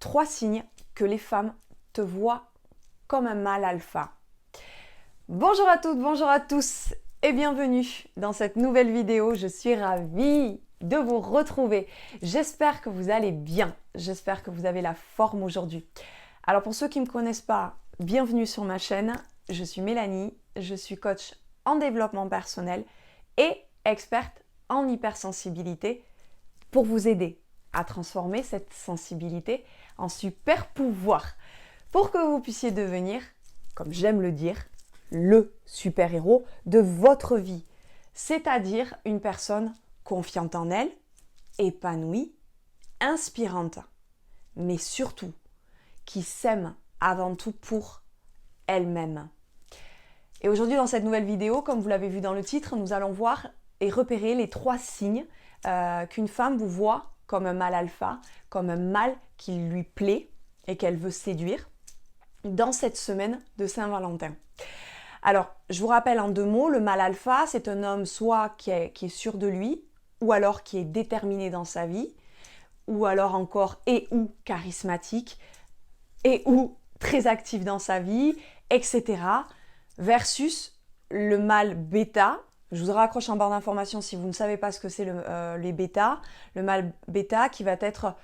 3 signes que les femmes te voient comme un mâle alpha. Bonjour à toutes, bonjour à tous et bienvenue dans cette nouvelle vidéo. Je suis ravie de vous retrouver. J'espère que vous allez bien, j'espère que vous avez la forme aujourd'hui. Alors pour ceux qui ne me connaissent pas, bienvenue sur ma chaîne. Je suis Mélanie, je suis coach en développement personnel et experte en hypersensibilité pour vous aider à transformer cette sensibilité en super pouvoir pour que vous puissiez devenir, comme j'aime le dire, le super-héros de votre vie, c'est-à-dire une personne confiante en elle, épanouie, inspirante, mais surtout qui s'aime avant tout pour elle-même. Et aujourd'hui dans cette nouvelle vidéo, comme vous l'avez vu dans le titre, nous allons voir et repérer les 3 signes qu'une femme vous voit comme un mâle alpha, comme un mâle qui lui plaît et qu'elle veut séduire dans cette semaine de Saint-Valentin. Alors, je vous rappelle en 2 mots, le mâle alpha, c'est un homme soit qui est sûr de lui, ou alors qui est déterminé dans sa vie, ou alors encore et ou charismatique, et ou très actif dans sa vie, etc. Versus le mâle bêta. Je vous raccroche en barre d'informations si vous ne savez pas ce que c'est les bêtas. Le mâle bêta qui va être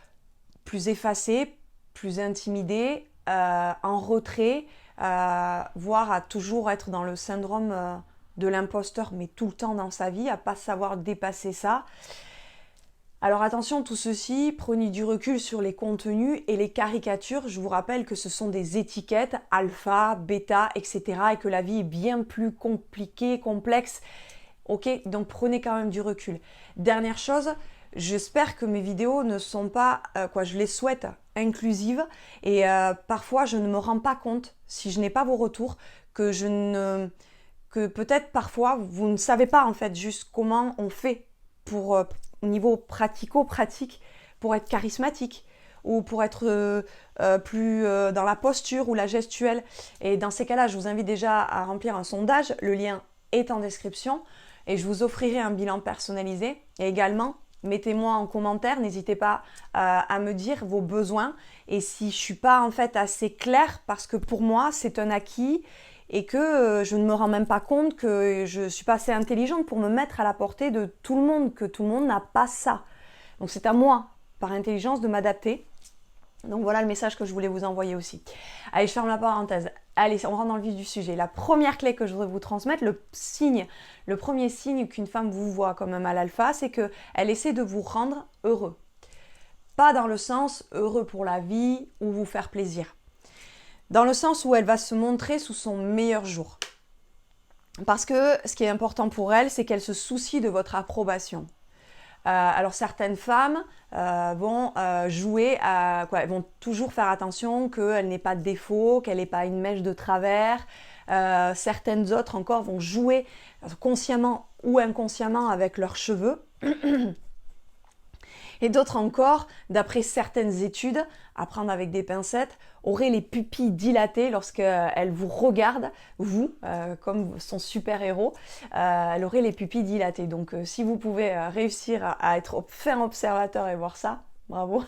plus effacé, plus intimidé, en retrait, voire à toujours être dans le syndrome de l'imposteur, mais tout le temps dans sa vie, à pas savoir dépasser ça. Alors attention, tout ceci, prenez du recul sur les contenus et les caricatures. Je vous rappelle que ce sont des étiquettes, alpha, bêta, etc. et que la vie est bien plus compliquée, complexe. Ok, donc prenez quand même du recul. Dernière chose, j'espère que mes vidéos ne sont pas, je les souhaite, inclusives. Et parfois, je ne me rends pas compte, si je n'ai pas vos retours, que peut-être parfois, vous ne savez pas en fait juste comment on fait pour, au niveau pratico-pratique, pour être charismatique ou pour être plus dans la posture ou la gestuelle. Et dans ces cas-là, je vous invite déjà à remplir un sondage. Le lien est en description. Et je vous offrirai un bilan personnalisé. Et également, mettez-moi en commentaire, n'hésitez pas à me dire vos besoins. Et si je ne suis pas en fait assez claire, parce que pour moi, c'est un acquis et que je ne me rends même pas compte que je ne suis pas assez intelligente pour me mettre à la portée de tout le monde, que tout le monde n'a pas ça. Donc c'est à moi, par intelligence, de m'adapter. Donc voilà le message que je voulais vous envoyer aussi. Allez, je ferme la parenthèse. Allez, on rentre dans le vif du sujet. La première clé que je voudrais vous transmettre, le premier signe qu'une femme vous voit comme un mâle alpha, c'est qu'elle essaie de vous rendre heureux. Pas dans le sens heureux pour la vie ou vous faire plaisir. Dans le sens où elle va se montrer sous son meilleur jour. Parce que ce qui est important pour elle, c'est qu'elle se soucie de votre approbation. Alors certaines femmes vont jouer elles vont toujours faire attention qu'elle n'ait pas de défaut, qu'elle n'ait pas une mèche de travers. Certaines autres encore vont jouer consciemment ou inconsciemment avec leurs cheveux. Et d'autres encore, d'après certaines études, à prendre avec des pincettes, auraient les pupilles dilatées lorsqu'elles vous regardent, vous, comme son super-héros, elle aurait les pupilles dilatées. Donc si vous pouvez réussir à être fin observateur et voir ça, bravo.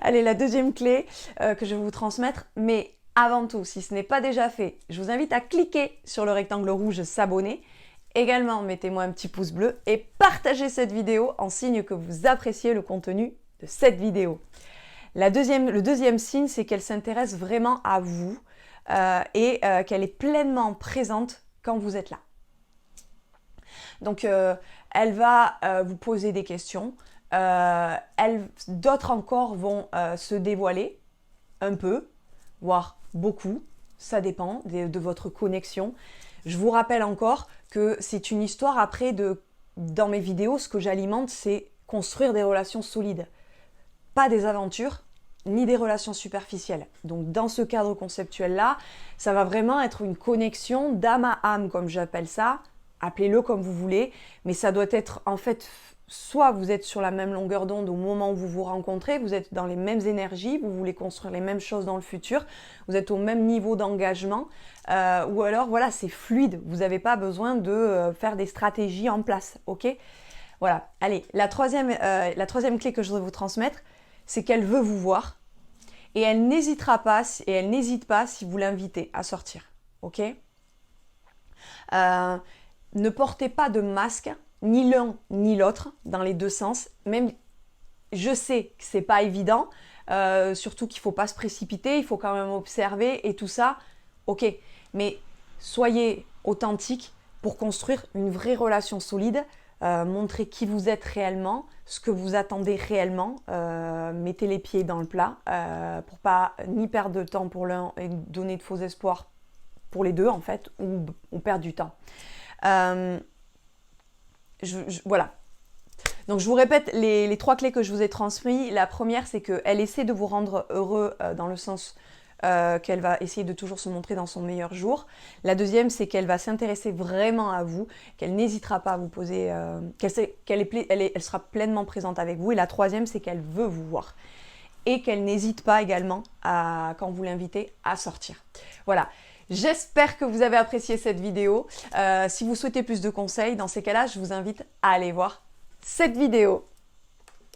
Allez, la deuxième clé que je vais vous transmettre, mais avant tout, si ce n'est pas déjà fait, je vous invite à cliquer sur le rectangle rouge s'abonner. Également, mettez-moi un petit pouce bleu et partagez cette vidéo en signe que vous appréciez le contenu de cette vidéo. Le deuxième signe, c'est qu'elle s'intéresse vraiment à vous et qu'elle est pleinement présente quand vous êtes là. Donc, elle va vous poser des questions. D'autres encore vont se dévoiler un peu, voire beaucoup. Ça dépend de votre connexion. Je vous rappelle encore que c'est une histoire après dans mes vidéos, ce que j'alimente, c'est construire des relations solides. Pas des aventures, ni des relations superficielles. Donc dans ce cadre conceptuel-là, ça va vraiment être une connexion d'âme à âme, comme j'appelle ça. Appelez-le comme vous voulez, mais ça doit être en fait, soit vous êtes sur la même longueur d'onde au moment où vous vous rencontrez, vous êtes dans les mêmes énergies, vous voulez construire les mêmes choses dans le futur, vous êtes au même niveau d'engagement, ou alors voilà, c'est fluide, vous n'avez pas besoin de faire des stratégies en place, ok? Voilà, allez, la troisième clé que je voudrais vous transmettre, c'est qu'elle veut vous voir et elle n'hésitera pas, et elle n'hésite pas si vous l'invitez à sortir. Ok? Ne portez pas de masque, ni l'un ni l'autre, dans les deux sens. Même, je sais que c'est pas évident, surtout qu'il ne faut pas se précipiter, il faut quand même observer et tout ça. Ok, mais soyez authentique pour construire une vraie relation solide. Montrez qui vous êtes réellement, ce que vous attendez réellement. Mettez les pieds dans le plat pour pas ni perdre de temps pour l'un et donner de faux espoirs pour les deux en fait, ou perdre du temps. Voilà. Donc je vous répète les 3 clés que je vous ai transmises. La première, c'est qu'elle essaie de vous rendre heureux dans le sens qu'elle va essayer de toujours se montrer dans son meilleur jour. La deuxième, c'est qu'elle va s'intéresser vraiment à vous, qu'elle n'hésitera pas à vous poser, elle sera pleinement présente avec vous. Et la troisième, c'est qu'elle veut vous voir et qu'elle n'hésite pas également, quand vous l'invitez, à sortir. Voilà. J'espère que vous avez apprécié cette vidéo. Si vous souhaitez plus de conseils, dans ces cas-là, je vous invite à aller voir cette vidéo.